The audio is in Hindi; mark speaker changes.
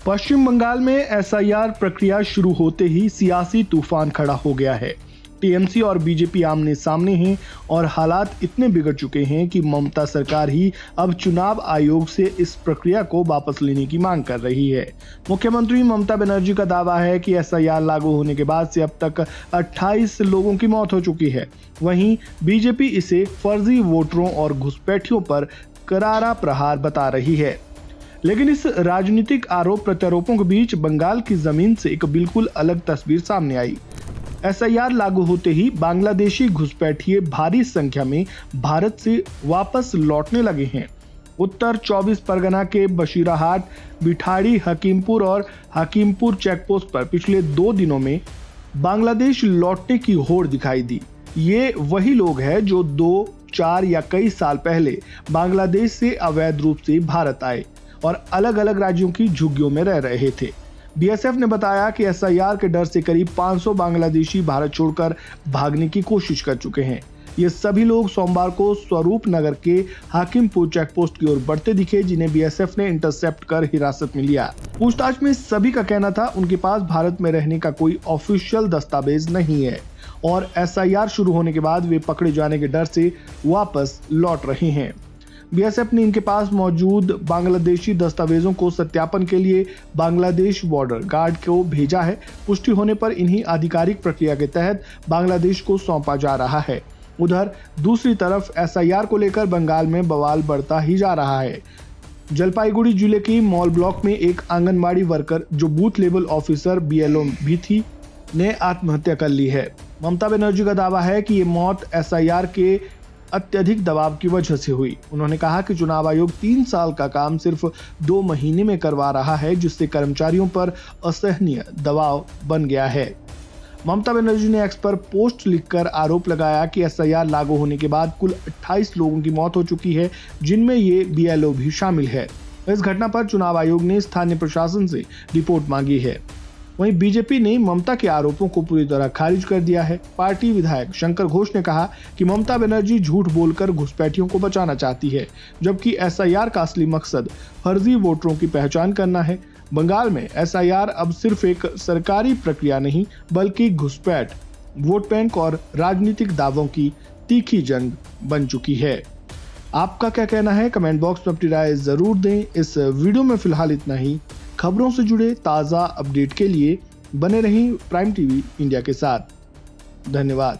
Speaker 1: पश्चिम बंगाल में एसआईआर प्रक्रिया शुरू होते ही सियासी तूफान खड़ा हो गया है। टीएमसी और बीजेपी आमने सामने हैं और हालात इतने बिगड़ चुके हैं कि ममता सरकार ही अब चुनाव आयोग से इस प्रक्रिया को वापस लेने की मांग कर रही है। मुख्यमंत्री ममता बनर्जी का दावा है कि एसआईआर लागू होने के बाद से अब तक 28 लोगों की मौत हो चुकी है। वहीं बीजेपी इसे फर्जी वोटरों और घुसपैठियों पर करारा प्रहार बता रही है। लेकिन इस राजनीतिक आरोप प्रत्यारोपों के बीच बंगाल की जमीन से एक बिल्कुल अलग तस्वीर सामने आई। एसआईआर लागू होते ही बांग्लादेशी घुसपैठिए भारी संख्या में भारत से वापस लौटने लगे हैं। उत्तर 24 परगना के बशीराहाट, बिठाड़ी, हकीमपुर और हकीमपुर चेकपोस्ट पर पिछले 2 दिनों में बांग्लादेश लौटने की होड़ दिखाई दी। ये वही लोग हैं जो 2, 4 या कई साल पहले बांग्लादेश से अवैध रूप से भारत आए और अलग अलग राज्यों की झुग्गियों में रह रहे थे। बीएसएफ ने बताया कि एसआईआर के डर से करीब 500 बांग्लादेशी भारत छोड़कर भागने की कोशिश कर चुके हैं। ये सभी लोग सोमवार को स्वरूप नगर के हाकिमपुर चेकपोस्ट की ओर बढ़ते दिखे, जिन्हें बीएसएफ ने इंटरसेप्ट कर हिरासत में लिया। पूछताछ में सभी का कहना था उनके पास भारत में रहने का कोई ऑफिशियल दस्तावेज नहीं है और एसआईआर शुरू होने के बाद वे पकड़े जाने के डर से वापस लौट रहे हैं। बीएसएफ ने इनके पास मौजूद बांग्लादेशी दस्तावेजों को सत्यापन के लिए बांग्लादेश बॉर्डर गार्ड को भेजा है। पुष्टि होने पर इन्हीं आधिकारिक प्रक्रिया के तहत बांग्लादेश को सौंपा जा रहा है। उधर दूसरी तरफ एसआईआर को लेकर बंगाल में बवाल बढ़ता ही जा रहा है। जलपाईगुड़ी जिले की मॉल ब्लॉक में एक आंगनबाड़ी वर्कर जो बूथ लेवल ऑफिसर बीएलओ भी थी, ने आत्महत्या कर ली है। ममता बनर्जी का दावा है कि ये मौत एसआईआर के अत्यधिक दबाव की वजह से हुई। उन्होंने कहा कि चुनाव आयोग 3 साल का काम सिर्फ 2 महीने में करवा रहा है, जिससे कर्मचारियों पर असहनीय दबाव बन गया है। ममता बनर्जी ने एक्स पर पोस्ट लिखकर आरोप लगाया कि एसआईआर लागू होने के बाद कुल 28 लोगों की मौत हो चुकी है, जिनमें ये बीएलओ भी शामिल है। इस घटना पर चुनाव आयोग ने स्थानीय प्रशासन से रिपोर्ट मांगी है। वहीं बीजेपी ने ममता के आरोपों को पूरी तरह खारिज कर दिया है। पार्टी विधायक शंकर घोष ने कहा कि ममता बनर्जी झूठ बोलकर घुसपैठियों को बचाना चाहती है, जबकि एसआईआर का असली मकसद फर्जी वोटरों की पहचान करना है। बंगाल में एसआईआर अब सिर्फ एक सरकारी प्रक्रिया नहीं, बल्कि घुसपैठ, वोट बैंक और राजनीतिक दावों की तीखी जंग बन चुकी है। आपका क्या कहना है? कमेंट बॉक्स में अपनी राय जरूर दें। इस वीडियो में फिलहाल इतना ही। खबरों से जुड़े ताज़ा अपडेट के लिए बने रहें प्राइम टीवी इंडिया के साथ। धन्यवाद।